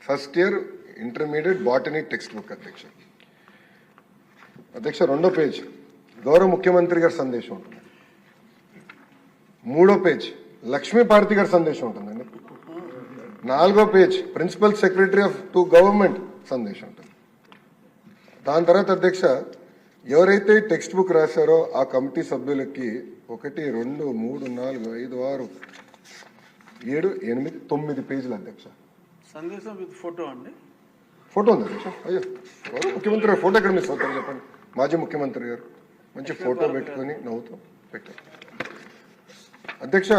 First year intermediate botany text book అధ్యక్ష. అధ్యక్ష 2వ పేజ్ గౌరవ ముఖ్యమంత్రి గారి సందేశం ఉంటుంది. 3వ పేజ్ లక్ష్మీ భారతి గారి సందేశం ఉంటుందండి. 4వ page principal secretary of to government సందేశం ఉంటుంది. దాని తర్వాత అధ్యక్ష ఎవరైతే టెక్స్ట్ బుక్ రాశారో ఆ కమిటీ సభ్యులకి 1 2 3 4 5 6 7 8 9 పేజీలు అధ్యక్ష. సందేశం విత్ ఫోటో అండి. ఫోటో ఉంది అధ్యక్ష. అయ్యో గౌరవ ముఖ్యమంత్రి గారు ఫోటో ఎక్కడ మిస్ అవుతారు చెప్పండి. మాజీ ముఖ్యమంత్రి గారు మంచి ఫోటో పెట్టుకొని నవ్వుతూ పెట్టారు అధ్యక్ష.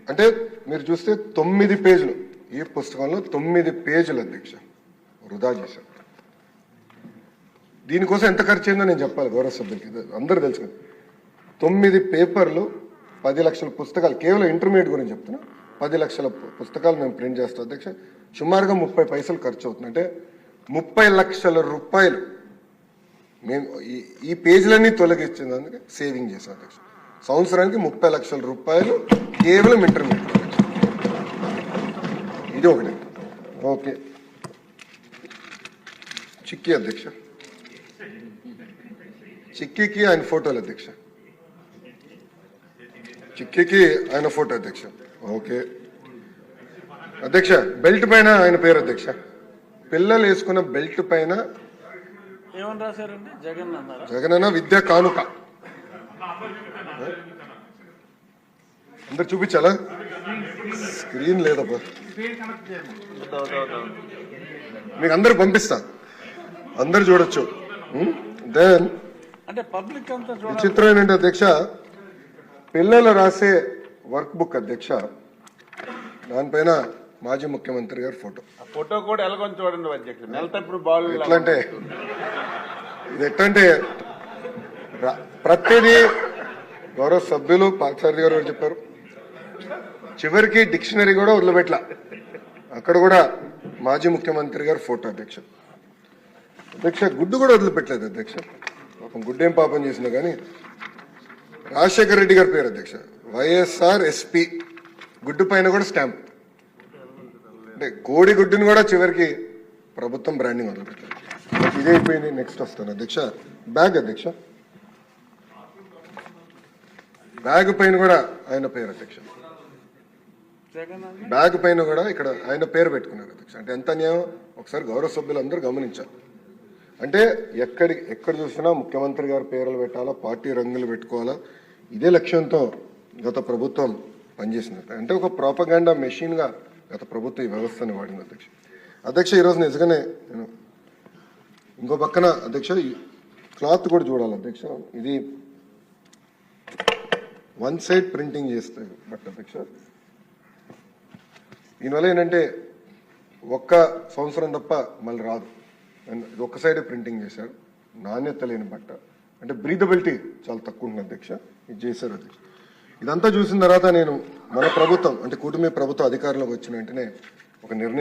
అంటే మీరు చూస్తే 9 పేజీలు ఈ పుస్తకంలో 9 పేజీలు అధ్యక్ష వృధా చేశారు. దీనికోసం ఎంత ఖర్చు అయిందో నేను చెప్పాలి గౌరవ సభ్యులకి, అందరూ తెలుసు కదా. 9 పేపర్లు 10 లక్షల పుస్తకాలు, కేవలం ఇంటర్మీడియట్ గురించి చెప్తున్నా. 10 లక్షల పుస్తకాలు మేము ప్రింట్ చేస్తాం అధ్యక్ష. సుమారుగా 30 పైసలు ఖర్చు అవుతుంది. అంటే 30 లక్షల రూపాయలు మేము ఈ పేజీలన్నీ తొలగించినందుకు సేవింగ్ చేసాం అధ్యక్ష. సంవత్సరానికి 30 లక్షల రూపాయలు కేవలం ఇంటర్మీడియట్. ఇది ఒకటి. ఓకే, చిక్కీ అధ్యక్ష. చిక్కీకి ఆయన ఫోటోలు అధ్యక్ష. చిక్కీకి ఆయన ఫోటో అధ్యక్ష. ఓకే అధ్యక్ష. బెల్ట్ పైన ఆయన పేరు అధ్యక్ష. పిల్లలు వేసుకున్న బెల్ట్ పైన ఏమని రాశారండి? జగన్ అన్నారా? జగనన్న విద్యా కానుక. అందరు చూపించాలా? స్క్రీన్ లేదబ్బా, మీకు అందరు పంపిస్తా, అందరు చూడొచ్చు. దెన్ అంటే పబ్లిక్ అంతా చిత్రం ఏంటంటే అధ్యక్ష పిల్లలు రాసే వర్క్ బుక్ అధ్యక్ష. దానిపైన మాజీ ముఖ్యమంత్రి గారి ఫోటో. ఫోటో కూడా ఎలాగొని చూడండి అధ్యక్ష. నెలతప్పుడు బాల్ ఎట్లంటే ఇది ఎట్లంటే ప్రతిదీ గౌరవ సభ్యులు పార్థసారథి గారు చెప్పారు. చివరికి డిక్షనరీ కూడా వదిలిపెట్ల, అక్కడ కూడా మాజీ ముఖ్యమంత్రి గారు ఫోటో అధ్యక్ష. అధ్యక్ష గుడ్డు కూడా వదిలిపెట్టలేదు అధ్యక్ష. పాపం గుడ్డు ఏం పాపం చేసినా కానీ రాజశేఖర రెడ్డి గారి పేరు అధ్యక్ష. వైఎస్ఆర్ ఎస్పీ గుడ్డు పైన కూడా స్టాంప్. అంటే కోడి గుడ్డుని కూడా చివరికి ప్రభుత్వం బ్రాండింగ్ వదిలిపెట్టారు. ఇదే అయిపోయింది. నెక్స్ట్ వస్తాను అధ్యక్ష. బ్యాగ్ అధ్యక్ష. బ్యాగ్ పైన కూడా ఆయన పేరు అధ్యక్ష. బ్యాగ్ పైన కూడా ఇక్కడ ఆయన పేరు పెట్టుకున్నారు అధ్యక్ష. అంటే ఎంత న్యాయం ఒకసారి గౌరవ సభ్యులు అందరూ గమనించాలి. అంటే ఎక్కడ చూసినా ముఖ్యమంత్రి గారి పేర్లు పెట్టాలా, పార్టీ రంగులు పెట్టుకోవాలా, ఇదే లక్ష్యంతో గత ప్రభుత్వం పనిచేసింది. అంటే ఒక ప్రోపగాండా మెషిన్ గా గత ప్రభుత్వం ఈ వ్యవస్థని వాడింది అధ్యక్ష. అధ్యక్ష ఈరోజు నిజంగానే నేను ఇంకో పక్కన అధ్యక్ష క్లాత్ కూడా చూడాలి అధ్యక్ష. ఇది 1 సైడ్ ప్రింటింగ్ చేస్తే బట్ అధ్యక్ష దీనివల్ల ఏంటంటే ఒక్క సంవత్సరం తప్ప మళ్ళీ రాదు. ఇది ఒక్క సైడే ప్రింటింగ్ చేశారు. నాణ్యత లేని బట్ట, అంటే బ్రీదబిలిటీ చాలా తక్కువ ఉంటుంది అధ్యక్ష. ఇది చేశారు అధ్యక్ష. ఇదంతా చూసిన తర్వాత నేను మన ప్రభుత్వం అంటే కూటమి ప్రభుత్వం అధికారంలోకి వచ్చిన వెంటనే ఒక నిర్ణయం